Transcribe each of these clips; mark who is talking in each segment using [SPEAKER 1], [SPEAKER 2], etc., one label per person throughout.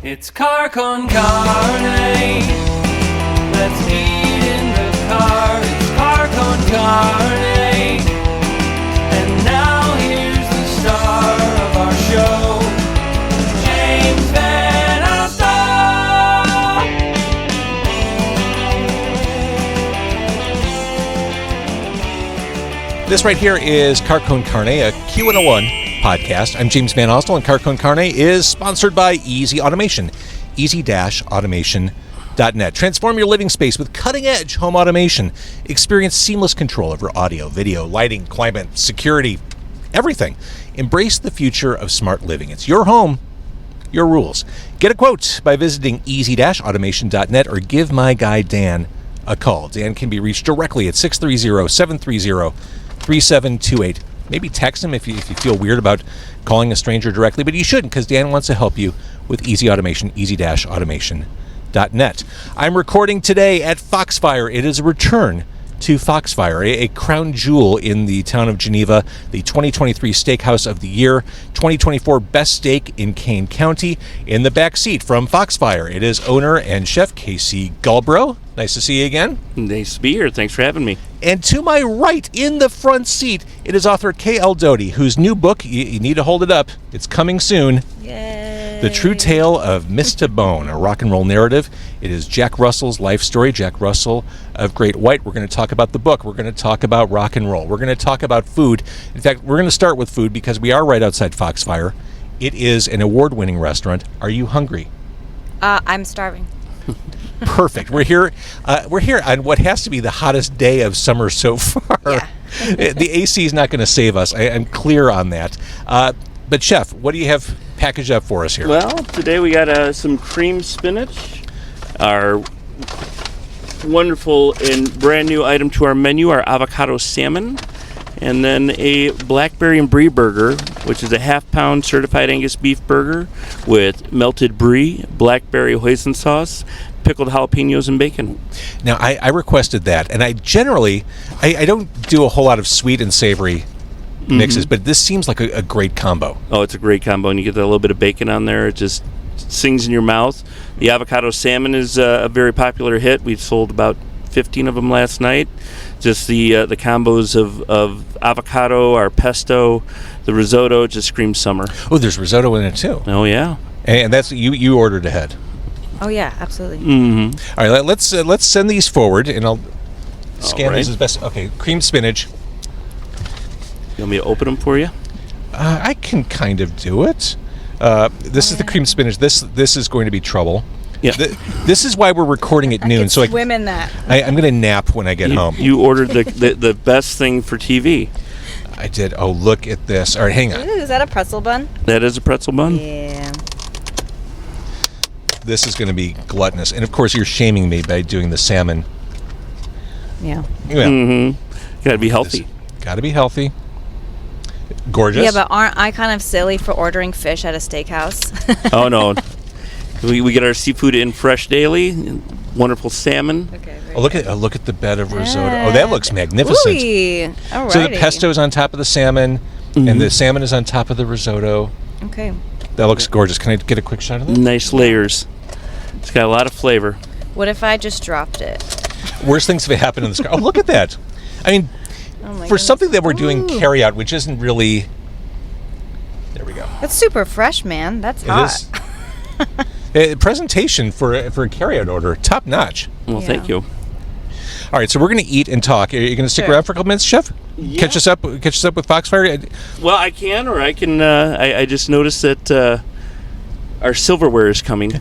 [SPEAKER 1] It's car con carne. Let's eat in the car. It's car con carne. And now here's the star of our show, James Van Alstyne.
[SPEAKER 2] This right here is Car Con Carne, a Q101 podcast. I'm James Van Alstyne, and Car Con Carne is sponsored by Easy Automation. Easy-automation.net. Transform your living space with cutting-edge home automation. Experience seamless control over audio, video, lighting, climate, security, everything. Embrace the future of smart living. It's your home, your rules. Get a quote by visiting easy-automation.net or give my guy Dan a call. Dan can be reached directly at 630-730-3728. Maybe text him if you feel weird about calling a stranger directly, but you shouldn't, because Dan wants to help you with Easy Automation, easy-automation.net. I'm recording today at FoxFire. It is a return to FoxFire, a crown jewel in the town of Geneva, the 2023 Steakhouse of the Year, 2024 Best Steak in Kane County. In the back seat from FoxFire, it is owner and chef KC Gulbro. Nice to see you again.
[SPEAKER 3] Nice to be here. Thanks for having me.
[SPEAKER 2] And to my right, in the front seat, it is author K.L. Doty, whose new book, you need to hold it up, it's coming soon.
[SPEAKER 4] Yay.
[SPEAKER 2] The True Tale of Mista, a rock and roll narrative. It is Jack Russell's life story, Jack Russell of Great White. We're going to talk about the book. We're going to talk about rock and roll. We're going to talk about food. In fact, we're going to start with food because we are right outside Foxfire. It is an award-winning restaurant. Are you hungry?
[SPEAKER 4] I'm starving.
[SPEAKER 2] Perfect. We're here on what has to be the hottest day of summer so far.
[SPEAKER 4] Yeah.
[SPEAKER 2] The AC is not going to save us. I'm clear on that. But Chef, what do you have packaged up for us here?
[SPEAKER 3] Well, today we got some cream spinach, our wonderful and brand new item to our menu, our avocado salmon, and then a Blackberry and Brie burger, which is a half-pound certified Angus beef burger with melted Brie, Blackberry hoisin sauce, pickled jalapenos, and bacon.
[SPEAKER 2] Now, I requested that, and I generally, I don't do a whole lot of sweet and savory mixes, but this seems like a great combo.
[SPEAKER 3] Oh, it's a great combo, and you get a little bit of bacon on there. It just sings in your mouth. The avocado salmon is a very popular hit. We've sold about 15 of them last night. Just the combos of avocado, our pesto, the risotto, just screams summer.
[SPEAKER 2] Oh, there's risotto in it too.
[SPEAKER 3] Oh, yeah.
[SPEAKER 2] And that's you ordered ahead.
[SPEAKER 4] Oh yeah, absolutely.
[SPEAKER 3] Mm-hmm.
[SPEAKER 2] All right, let's send these forward, and I'll scan these as best. Okay, cream spinach.
[SPEAKER 3] You want me to open them for you?
[SPEAKER 2] I can kind of do it. This is the cream spinach. This is going to be trouble.
[SPEAKER 3] Yeah.
[SPEAKER 2] This is why we're recording at noon. So
[SPEAKER 4] swim in that.
[SPEAKER 2] I'm going to nap when I get home.
[SPEAKER 3] You ordered the best thing for TV.
[SPEAKER 2] I did. Oh, look at this. All right, hang on.
[SPEAKER 4] Ooh, is that a pretzel bun?
[SPEAKER 3] That is a pretzel bun.
[SPEAKER 4] Yeah.
[SPEAKER 2] This is going to be gluttonous. And, of course, you're shaming me by doing the salmon.
[SPEAKER 4] Yeah.
[SPEAKER 2] Well,
[SPEAKER 3] Mm-hmm. Got to be healthy.
[SPEAKER 2] Got to be healthy. Gorgeous.
[SPEAKER 4] Yeah, but aren't I kind of silly for ordering fish at a steakhouse?
[SPEAKER 3] Oh, no. We get our seafood in fresh daily. Wonderful salmon.
[SPEAKER 4] Okay.
[SPEAKER 2] look at the bed of risotto. Oh, that looks magnificent.
[SPEAKER 4] Ooh, alrighty.
[SPEAKER 2] So the pesto is on top of the salmon, and the salmon is on top of the risotto.
[SPEAKER 4] Okay.
[SPEAKER 2] That looks gorgeous. Can I get a quick shot of that?
[SPEAKER 3] Nice layers. It's got a lot of flavor.
[SPEAKER 4] What if I just dropped it?
[SPEAKER 2] Worst things have happened in this car. Oh, look at that. I mean,
[SPEAKER 4] Oh my
[SPEAKER 2] for
[SPEAKER 4] goodness.
[SPEAKER 2] something that we're doing
[SPEAKER 4] Ooh.
[SPEAKER 2] carry out, which isn't really... There we go.
[SPEAKER 4] That's super fresh, man. That's
[SPEAKER 2] It
[SPEAKER 4] hot.
[SPEAKER 2] is. Presentation for a carry out order, top notch.
[SPEAKER 3] Well,
[SPEAKER 4] Yeah.
[SPEAKER 3] thank you.
[SPEAKER 2] All right, so we're going to eat and talk. Are you going to stick
[SPEAKER 4] Sure.
[SPEAKER 2] around for a couple minutes, Chef?
[SPEAKER 3] Yeah.
[SPEAKER 2] Catch us up with Foxfire.
[SPEAKER 3] Well, I can, or I can. I just noticed that our silverware is coming.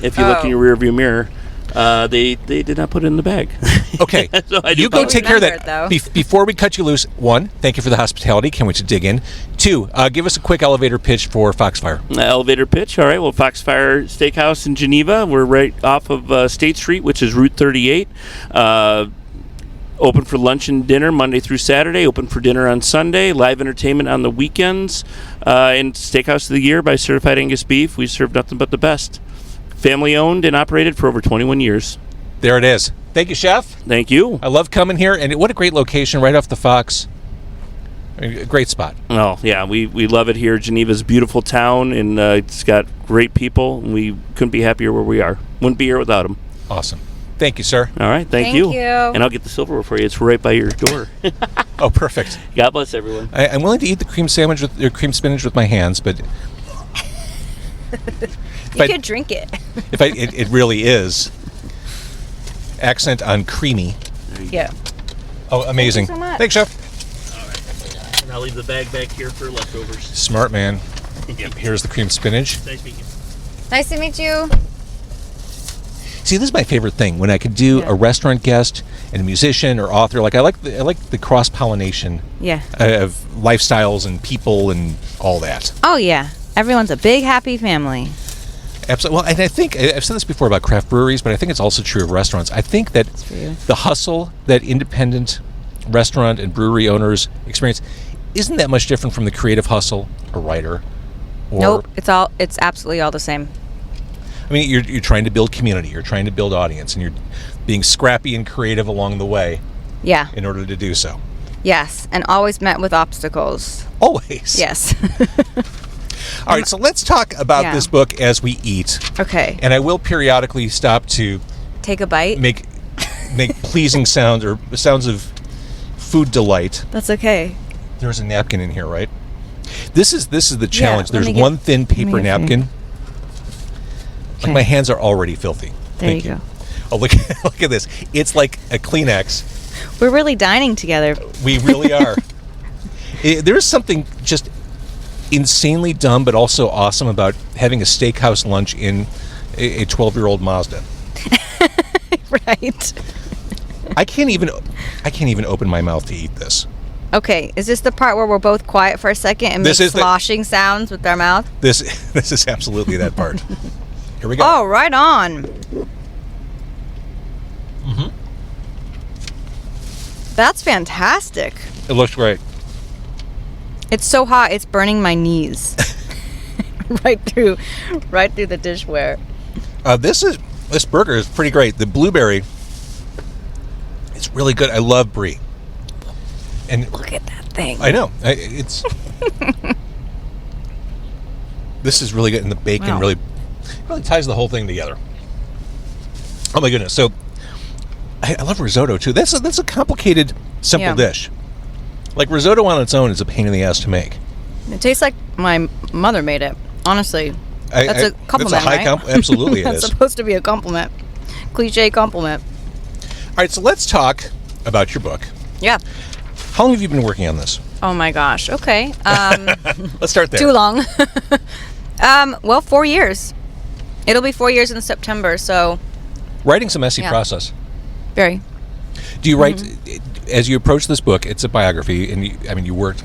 [SPEAKER 3] If you look in your rearview mirror, they did not put it in the bag.
[SPEAKER 2] Okay,
[SPEAKER 3] So I do
[SPEAKER 2] you go
[SPEAKER 3] apologize.
[SPEAKER 2] take care of
[SPEAKER 4] Remember
[SPEAKER 2] that.
[SPEAKER 4] it, though.
[SPEAKER 2] Before we cut you loose, one, thank you for the hospitality. Can't wait to dig in. Two, give us a quick elevator pitch for Foxfire.
[SPEAKER 3] Elevator pitch. All right. Well, FoxFire Steakhouse in Geneva. We're right off of State Street, which is Route 38. Open for lunch and dinner Monday through Saturday. Open for dinner on Sunday. Live entertainment on the weekends. And Steakhouse of the Year by Certified Angus Beef. We serve nothing but the best. Family owned and operated for over 21 years.
[SPEAKER 2] There it is. Thank you, Chef.
[SPEAKER 3] Thank you.
[SPEAKER 2] I love coming here, and what a great location right off the Fox. A great spot.
[SPEAKER 3] Oh, yeah, we love it here. Geneva's a beautiful town, and it's got great people, and we couldn't be happier where we are. Wouldn't be here without them.
[SPEAKER 2] Awesome. Thank you, sir.
[SPEAKER 3] All right, thank you. And I'll get the silverware for you. It's right by your door.
[SPEAKER 2] Oh, perfect.
[SPEAKER 3] God bless everyone.
[SPEAKER 2] I'm willing to eat the cream spinach with my hands, but
[SPEAKER 4] you could drink it.
[SPEAKER 2] It really is. Accent on creamy.
[SPEAKER 4] Yeah.
[SPEAKER 2] Oh, amazing.
[SPEAKER 4] Thank you so much.
[SPEAKER 2] Thanks, chef.
[SPEAKER 3] All right. And I'll leave the bag back here for leftovers.
[SPEAKER 2] Smart man. Yep. Here's the cream spinach.
[SPEAKER 3] Nice meeting you.
[SPEAKER 4] Nice to meet you.
[SPEAKER 2] See, this is my favorite thing when I could do a restaurant guest and a musician or author. Like I like the cross pollination.
[SPEAKER 4] Yeah.
[SPEAKER 2] Of lifestyles and people and all that.
[SPEAKER 4] Oh yeah, everyone's a big happy family.
[SPEAKER 2] Absolutely. Well, and I think I've said this before about craft breweries, but I think it's also true of restaurants. I think that the hustle that independent restaurant and brewery owners experience isn't that much different from the creative hustle a writer.
[SPEAKER 4] Nope, it's absolutely all the same.
[SPEAKER 2] I mean, you're trying to build community, you're trying to build audience, and you're being scrappy and creative along the way.
[SPEAKER 4] Yeah.
[SPEAKER 2] In order to do so.
[SPEAKER 4] Yes, and always met with obstacles.
[SPEAKER 2] Always.
[SPEAKER 4] Yes.
[SPEAKER 2] All right, so let's talk about this book as we eat.
[SPEAKER 4] Okay.
[SPEAKER 2] And I will periodically stop to
[SPEAKER 4] take a bite,
[SPEAKER 2] make pleasing sounds or sounds of food delight.
[SPEAKER 4] That's okay.
[SPEAKER 2] There's a napkin in here, right? This is the challenge.
[SPEAKER 4] Yeah,
[SPEAKER 2] There's one thin paper napkin. Like my hands are already filthy.
[SPEAKER 4] There you go.
[SPEAKER 2] Oh, look at this. It's like a Kleenex.
[SPEAKER 4] We're really dining together.
[SPEAKER 2] We really are. There's something just insanely dumb but also awesome about having a steakhouse lunch in a 12-year-old Mazda.
[SPEAKER 4] Right.
[SPEAKER 2] I can't even open my mouth to eat this.
[SPEAKER 4] Okay, is this the part where we're both quiet for a second and make sloshing sounds with our mouth?
[SPEAKER 2] This is absolutely that part. Here we go.
[SPEAKER 4] Oh, right on.
[SPEAKER 2] Mm-hmm.
[SPEAKER 4] That's fantastic.
[SPEAKER 2] It looks great.
[SPEAKER 4] It's so hot, it's burning my knees. right through the dishware.
[SPEAKER 2] This burger is pretty great. The blueberry, it's really good. I love Brie. And
[SPEAKER 4] look at that thing.
[SPEAKER 2] I know. It's this is really good, and the bacon really ties the whole thing together. Oh my goodness! So I love risotto too. That's a complicated, simple dish. Like risotto on its own is a pain in the ass to make.
[SPEAKER 4] It tastes like my mother made it. Honestly, that's a compliment,
[SPEAKER 2] that's a high
[SPEAKER 4] right?
[SPEAKER 2] Absolutely, it
[SPEAKER 4] that's
[SPEAKER 2] is.
[SPEAKER 4] supposed to be a compliment. Cliche compliment.
[SPEAKER 2] All right, so let's talk about your book.
[SPEAKER 4] Yeah.
[SPEAKER 2] How long have you been working on this?
[SPEAKER 4] Oh my gosh. Okay.
[SPEAKER 2] Let's start there.
[SPEAKER 4] Too long. Well, 4 years. It'll be 4 years in September. So.
[SPEAKER 2] Writing's a messy process.
[SPEAKER 4] Very.
[SPEAKER 2] Do you write as you approach this book? It's a biography, and you worked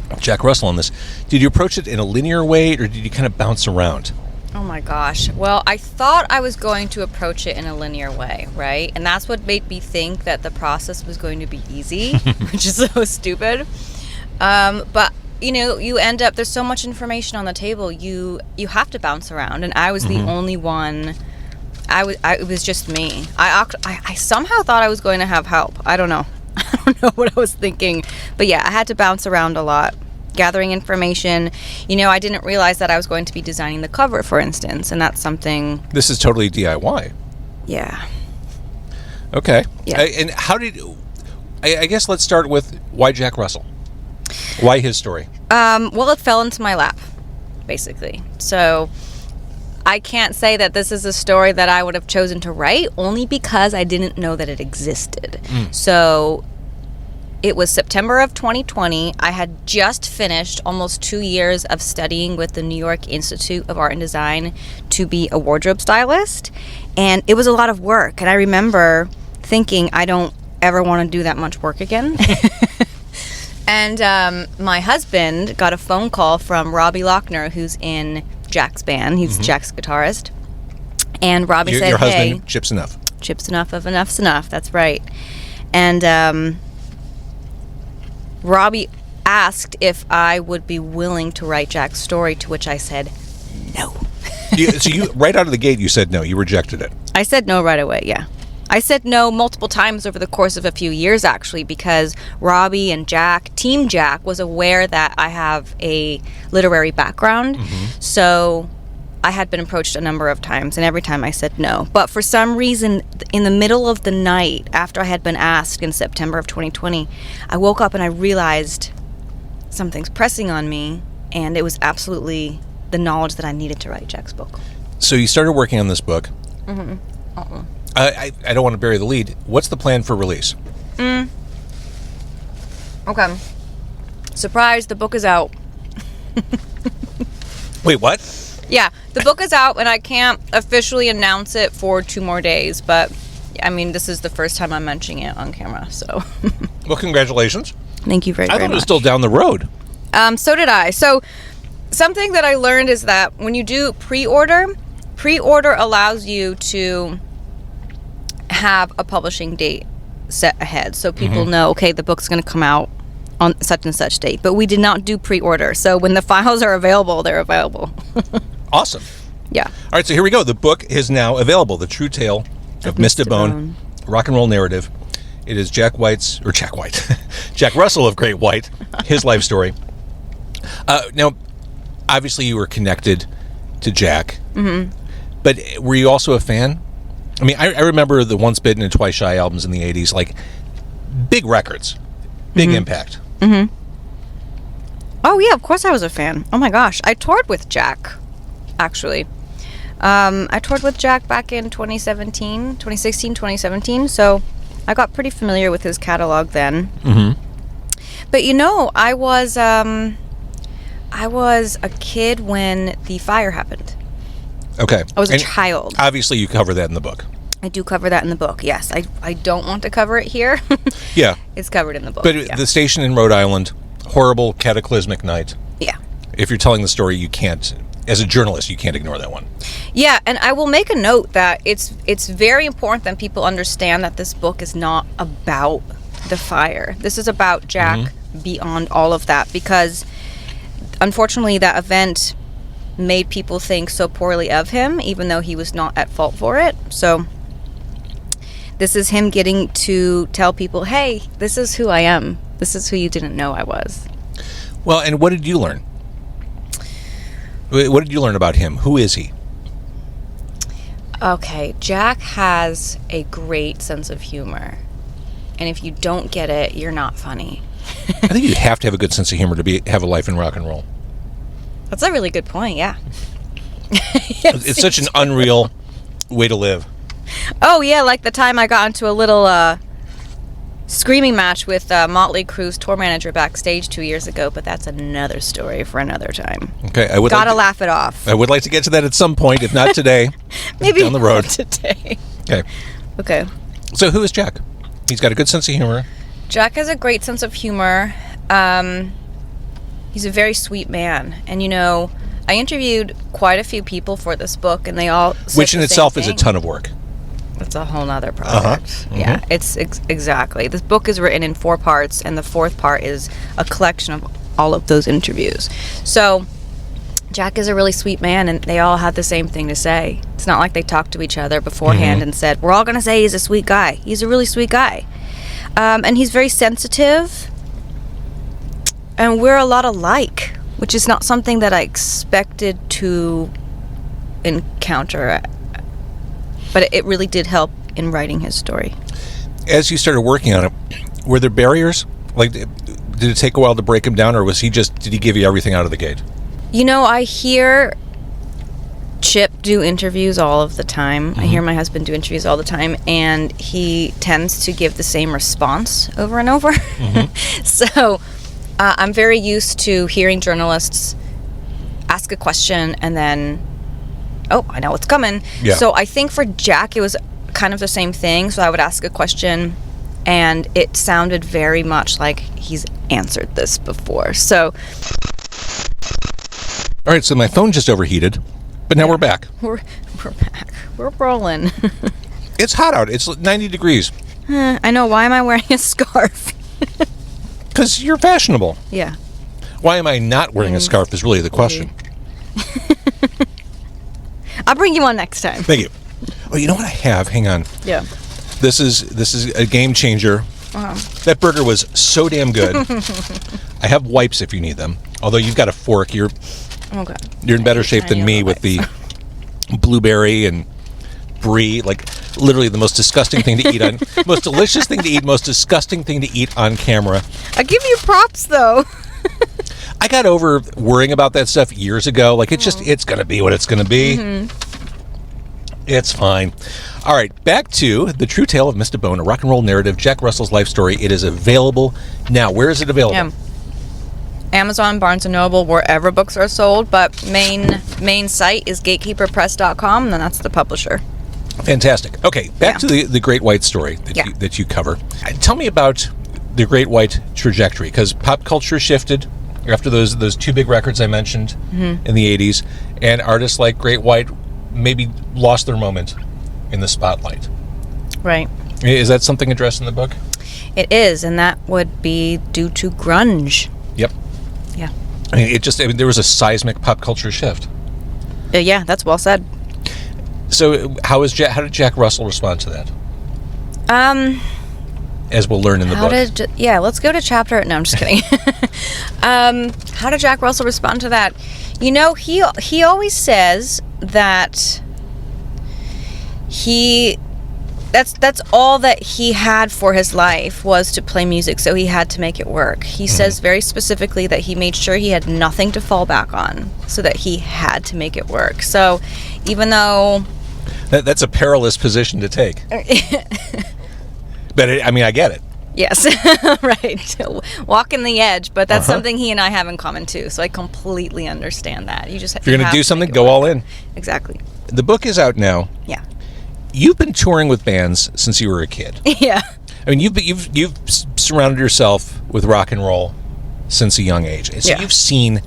[SPEAKER 2] with Jack Russell on this. Did you approach it in a linear way, or did you kind of bounce around?
[SPEAKER 4] Oh my gosh. Well, I thought I was going to approach it in a linear way, right? And that's what made me think that the process was going to be easy, which is so stupid. But you end up, there's so much information on the table, you have to bounce around, and I was the only one. It was just me. I somehow thought I was going to have help. I don't know. I don't know what I was thinking. But yeah, I had to bounce around a lot, gathering information. I didn't realize that I was going to be designing the cover, for instance, and that's something.
[SPEAKER 2] This is totally DIY.
[SPEAKER 4] Yeah.
[SPEAKER 2] Okay.
[SPEAKER 4] Yeah.
[SPEAKER 2] And how did? I guess let's start with why Jack Russell. Why his story?
[SPEAKER 4] Well, it fell into my lap, basically. So I can't say that this is a story that I would have chosen to write, only because I didn't know that it existed. So it was September of 2020. I had just finished almost 2 years of studying with the New York Institute of Art and Design to be a wardrobe stylist. And it was a lot of work. And I remember thinking, I don't ever want to do that much work again. And my husband got a phone call from Robbie Lochner, who's in Jack's band. He's Jack's guitarist. And Robbie said,
[SPEAKER 2] your husband,
[SPEAKER 4] hey,
[SPEAKER 2] Chip's Enough.
[SPEAKER 4] Chip's Enough of Enough's Enough. That's right. And Robbie asked if I would be willing to write Jack's story, to which I said no.
[SPEAKER 2] So you right out of the gate, you said no. You rejected it.
[SPEAKER 4] I said no right away, yeah. I said no multiple times over the course of a few years, actually, because Robbie and Jack, Team Jack, was aware that I have a literary background. So I had been approached a number of times, and every time I said no. But for some reason, in the middle of the night, after I had been asked in September of 2020, I woke up and I realized something's pressing on me, and it was absolutely the knowledge that I needed to write Jack's book.
[SPEAKER 2] So you started working on this book. I don't want to bury the lead. What's the plan for release?
[SPEAKER 4] Okay. Surprise, the book is out.
[SPEAKER 2] Wait, what?
[SPEAKER 4] Yeah, the book is out, and I can't officially announce it for 2 more days, but, I mean, this is the first time I'm mentioning it on camera, so.
[SPEAKER 2] Well, congratulations.
[SPEAKER 4] Thank you very
[SPEAKER 2] I
[SPEAKER 4] much.
[SPEAKER 2] thought it was still down the road.
[SPEAKER 4] So did I. So, something that I learned is that when you do pre-order allows you to have a publishing date set ahead, so people know, okay, the book's going to come out on such and such date. But we did not do pre-order, so when the files are available, they're available.
[SPEAKER 2] Awesome.
[SPEAKER 4] Yeah.
[SPEAKER 2] All right, so here we go. The book is now available. The True Tale of Mista Bone, Rock and Roll Narrative. It is Jack Russell of Great White, his life story. Now, obviously you were connected to Jack, but were you also a fan? I mean, I remember the Once Bitten and Twice Shy albums in the 80s, like big records, big impact.
[SPEAKER 4] Oh, yeah, of course I was a fan. Oh, my gosh. I toured with Jack, actually. I toured with Jack back in 2016, 2017. So I got pretty familiar with his catalog then. But, you know, I was a kid when the fire happened.
[SPEAKER 2] Okay.
[SPEAKER 4] I was a child.
[SPEAKER 2] Obviously, you cover that in the book.
[SPEAKER 4] I do cover that in the book, yes. I don't want to cover it here.
[SPEAKER 2] Yeah.
[SPEAKER 4] It's covered in the book.
[SPEAKER 2] But the station in Rhode Island, horrible, cataclysmic night.
[SPEAKER 4] Yeah.
[SPEAKER 2] If you're telling the story, you can't, as a journalist, you can't ignore that one.
[SPEAKER 4] Yeah, and I will make a note that it's very important that people understand that this book is not about the fire. This is about Jack beyond all of that, because unfortunately that event made people think so poorly of him, even though he was not at fault for it. So this is him getting to tell people, hey, this is who I am. This is who you didn't know I was.
[SPEAKER 2] Well, and what did you learn? What did you learn about him? Who is he?
[SPEAKER 4] Okay, Jack has a great sense of humor. And if you don't get it, you're not funny.
[SPEAKER 2] I think you have to have a good sense of humor to have a life in rock and roll.
[SPEAKER 4] That's a really good point, yeah.
[SPEAKER 2] It's such an unreal way to live.
[SPEAKER 4] Oh, yeah, like the time I got into a little screaming match with Motley Crue's tour manager backstage 2 years ago, but that's another story for another time.
[SPEAKER 2] Okay,
[SPEAKER 4] Gotta laugh it off.
[SPEAKER 2] I would like to get to that at some point, if not today.
[SPEAKER 4] Maybe
[SPEAKER 2] down the road.
[SPEAKER 4] not today.
[SPEAKER 2] Okay.
[SPEAKER 4] Okay.
[SPEAKER 2] So who is Jack? He's got a good sense of humor.
[SPEAKER 4] Jack has a great sense of humor. He's a very sweet man. And, you know, I interviewed quite a few people for this book, and they all said
[SPEAKER 2] Which in
[SPEAKER 4] the
[SPEAKER 2] itself
[SPEAKER 4] same
[SPEAKER 2] is a
[SPEAKER 4] thing.
[SPEAKER 2] ton of work.
[SPEAKER 4] It's a whole nother project. Yeah, it's exactly. This book is written in 4 parts, and the 4th part is a collection of all of those interviews. So Jack is a really sweet man, and they all had the same thing to say. It's not like they talked to each other beforehand and said, we're all going to say he's a sweet guy. He's a really sweet guy. And he's very sensitive, and we're a lot alike, which is not something that I expected to encounter. But it really did help in writing his story.
[SPEAKER 2] As you started working on it, were there barriers? Like, did it take a while to break him down, or did he give you everything out of the gate?
[SPEAKER 4] You know, I hear Chip do interviews all of the time. I hear my husband do interviews all the time, and he tends to give the same response over and over. So I'm very used to hearing journalists ask a question and then, oh, I know what's coming.
[SPEAKER 2] Yeah.
[SPEAKER 4] So I think for Jack, it was kind of the same thing. So I would ask a question, and it sounded very much like he's answered this before. So.
[SPEAKER 2] All right, so my phone just overheated, but now we're back.
[SPEAKER 4] We're back. We're rolling.
[SPEAKER 2] It's hot out. It's 90 degrees.
[SPEAKER 4] I know. Why am I wearing a scarf?
[SPEAKER 2] Because you're fashionable.
[SPEAKER 4] Yeah.
[SPEAKER 2] Why am I not wearing a scarf is really the question.
[SPEAKER 4] I'll bring you one next time.
[SPEAKER 2] Thank you. Oh, you know what I have? Hang on.
[SPEAKER 4] Yeah.
[SPEAKER 2] This is a game changer. That burger was so damn good. I have wipes if you need them. Although you've got a fork, you're in better shape than me with the blueberry and Brie, like literally the most disgusting thing to eat on, most delicious thing to eat, most disgusting thing to eat on camera.
[SPEAKER 4] I give you props though.
[SPEAKER 2] I got over worrying about that stuff years ago. Like it's going to be what it's going to be. It's fine. All right, back to The True Tale of Mista Bone, a rock and roll narrative, Jack Russell's life story. It is available now. Where is it available?
[SPEAKER 4] Yeah. Amazon, Barnes & Noble, wherever books are sold, but main site is gatekeeperpress.com, and then that's the publisher.
[SPEAKER 2] Fantastic. Okay, back to the Great White story that you cover. Tell me about the Great White trajectory, because pop culture shifted after those two big records I mentioned in the 80s, and artists like Great White maybe lost their moment in the spotlight.
[SPEAKER 4] Right.
[SPEAKER 2] Is that something addressed in the book?
[SPEAKER 4] It is, and that would be due to grunge.
[SPEAKER 2] Yep.
[SPEAKER 4] Yeah.
[SPEAKER 2] I mean, there was a seismic pop culture shift.
[SPEAKER 4] Yeah, that's well said.
[SPEAKER 2] So how did Jack Russell respond to that? As we'll learn in the book.
[SPEAKER 4] Let's go to chapter... No, I'm just kidding. How did Jack Russell respond to that? You know, he always says that that's all that he had for his life was to play music, so he had to make it work. He says very specifically that he made sure he had nothing to fall back on, so that he had to make it work. So even though...
[SPEAKER 2] That's a perilous position to take. But I get it.
[SPEAKER 4] Yes, right. Walking the edge, but that's something he and I have in common too. So I completely understand that.
[SPEAKER 2] If you're going to do something, go all in.
[SPEAKER 4] Exactly.
[SPEAKER 2] The book is out now.
[SPEAKER 4] Yeah.
[SPEAKER 2] You've been touring with bands since you were a kid.
[SPEAKER 4] Yeah.
[SPEAKER 2] I mean, you've surrounded yourself with rock and roll since a young age. So you've seen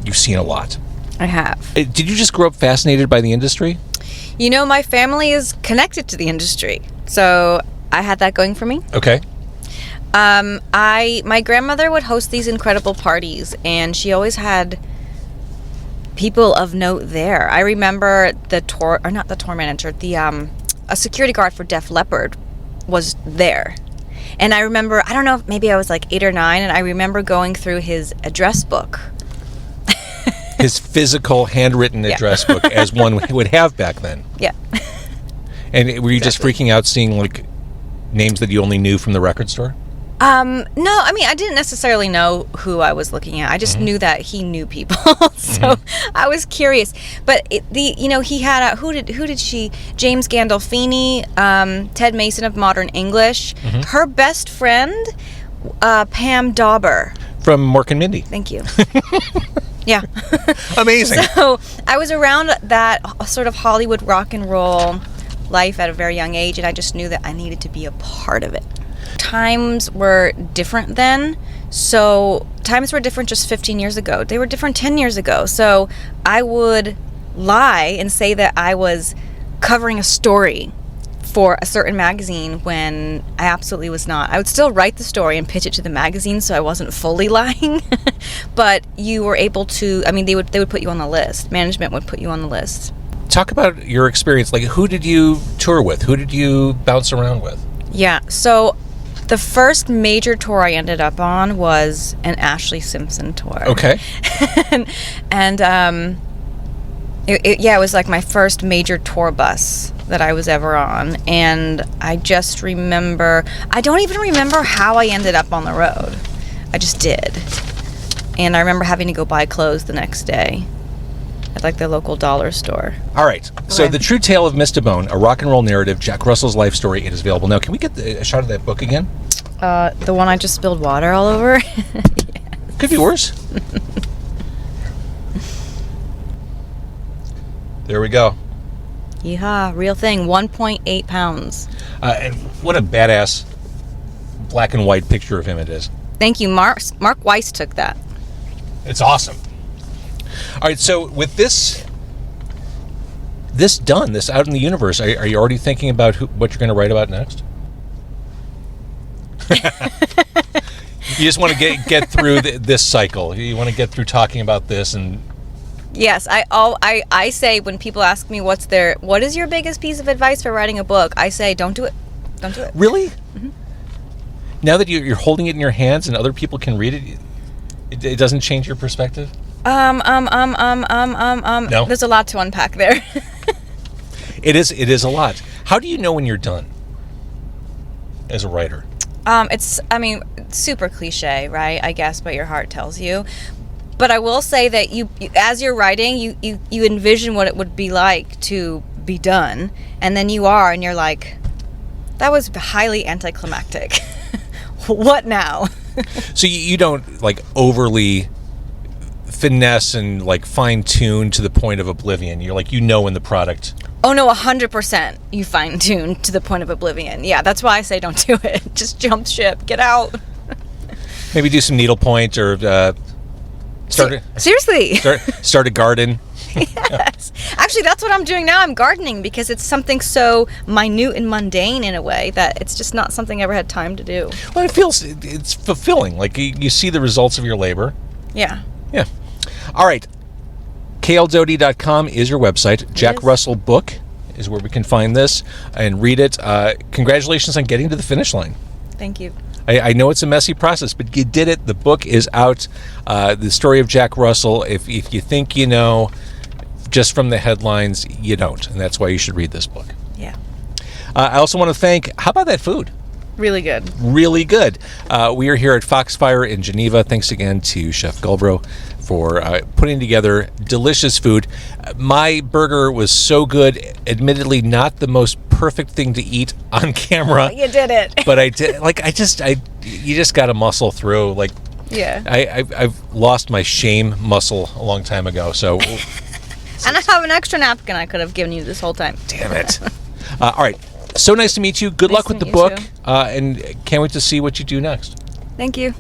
[SPEAKER 2] a lot.
[SPEAKER 4] I have.
[SPEAKER 2] Did you just grow up fascinated by the industry?
[SPEAKER 4] You know, my family is connected to the industry, so I had that going for me.
[SPEAKER 2] Okay.
[SPEAKER 4] My grandmother would host these incredible parties, and she always had people of note there. I remember a security guard for Def Leppard was there. And I remember, I don't know, maybe I was like 8 or 9, and I remember going through his address book.
[SPEAKER 2] His physical handwritten address book, as one would have back then.
[SPEAKER 4] Yeah.
[SPEAKER 2] And were you just freaking out seeing like names that you only knew from the record store?
[SPEAKER 4] No, I mean, I didn't necessarily know who I was looking at. I just knew that he knew people, so I was curious. But he had James Gandolfini, Ted Mason of Modern English, her best friend, Pam Dauber
[SPEAKER 2] from Mork and Mindy.
[SPEAKER 4] Thank you. Yeah.
[SPEAKER 2] Amazing.
[SPEAKER 4] So I was around that sort of Hollywood rock and roll life at a very young age, and I just knew that I needed to be a part of it. Times were different then, so times were different just 15 years ago. They were different 10 years ago. So I would lie and say that I was covering a story for a certain magazine when I absolutely was not. I would still write the story and pitch it to the magazine, so I wasn't fully lying. But you were able to, I mean, they would put you on the list. Management would put you on the list.
[SPEAKER 2] Talk about your experience. Like, who did you tour with? Who did you bounce around with? Yeah,
[SPEAKER 4] so the first major tour I ended up on was an Ashley Simpson tour.
[SPEAKER 2] Okay.
[SPEAKER 4] and it was like my first major tour bus that I was ever on. And I just remember, I don't even remember how I ended up on the road. I just did. And I remember having to go buy clothes the next day at like the local dollar store.
[SPEAKER 2] All right. So The True Tale of Mista Bone, a rock and roll narrative, Jack Russell's life story. It is available now. Can we get a shot of that book again?
[SPEAKER 4] The one I just spilled water all over? Yes.
[SPEAKER 2] Could be worse. There we go.
[SPEAKER 4] Yeehaw, real thing, 1.8 pounds.
[SPEAKER 2] And what a badass black and white picture of him it is.
[SPEAKER 4] Thank you, Mark Weiss took that.
[SPEAKER 2] It's awesome. All right, so with this out in the universe, are you already thinking about what you're going to write about next? You just want to get through this cycle. You want to get through talking about this and...
[SPEAKER 4] Yes, I say when people ask me what is your biggest piece of advice for writing a book, I say don't do it Don't do it.
[SPEAKER 2] Really? Now that you're holding it in your hands and other people can read it, it doesn't change your perspective? No?
[SPEAKER 4] There's a lot to unpack there.
[SPEAKER 2] It is a lot. How do you know when you're done as a writer?
[SPEAKER 4] It's super cliche, right? I guess, but your heart tells you. But I will say that you as you're writing, you envision what it would be like to be done, and then you are, and you're like, that was highly anticlimactic. What now?
[SPEAKER 2] So you don't like overly finesse and like fine tune to the point of oblivion. You're like, when the product.
[SPEAKER 4] Oh no, 100%. You fine tune to the point of oblivion. Yeah, that's why I say don't do it. Just jump ship, get out.
[SPEAKER 2] Maybe do some needlepoint or
[SPEAKER 4] Seriously.
[SPEAKER 2] start a garden.
[SPEAKER 4] Yes. Actually, that's what I'm doing now. I'm gardening because it's something so minute and mundane in a way that it's just not something I ever had time to do.
[SPEAKER 2] Well, it's fulfilling. Like you see the results of your labor.
[SPEAKER 4] Yeah.
[SPEAKER 2] Yeah. All right. kldoty.com is your website. Jack Russell book is where we can find this and read it. Congratulations on getting to the finish line.
[SPEAKER 4] Thank you.
[SPEAKER 2] I know it's a messy process, but you did it. The book is out. The story of Jack Russell. If you think you know, just from the headlines, you don't. And that's why you should read this book.
[SPEAKER 4] Yeah.
[SPEAKER 2] I also want to thank, how about that food?
[SPEAKER 4] Really good.
[SPEAKER 2] Really good. We are here at FoxFire in Geneva. Thanks again to Chef Gulbro for putting together delicious food. My burger was so good, admittedly not the most perfect thing to eat on camera.
[SPEAKER 4] You did it.
[SPEAKER 2] But I did, you just got to muscle through. Like,
[SPEAKER 4] yeah.
[SPEAKER 2] I've lost my shame muscle a long time ago, so.
[SPEAKER 4] And I have an extra napkin I could have given you this whole time.
[SPEAKER 2] Damn it. All right. So nice to meet you. Good luck with the book. And can't wait to see what you do next.
[SPEAKER 4] Thank you.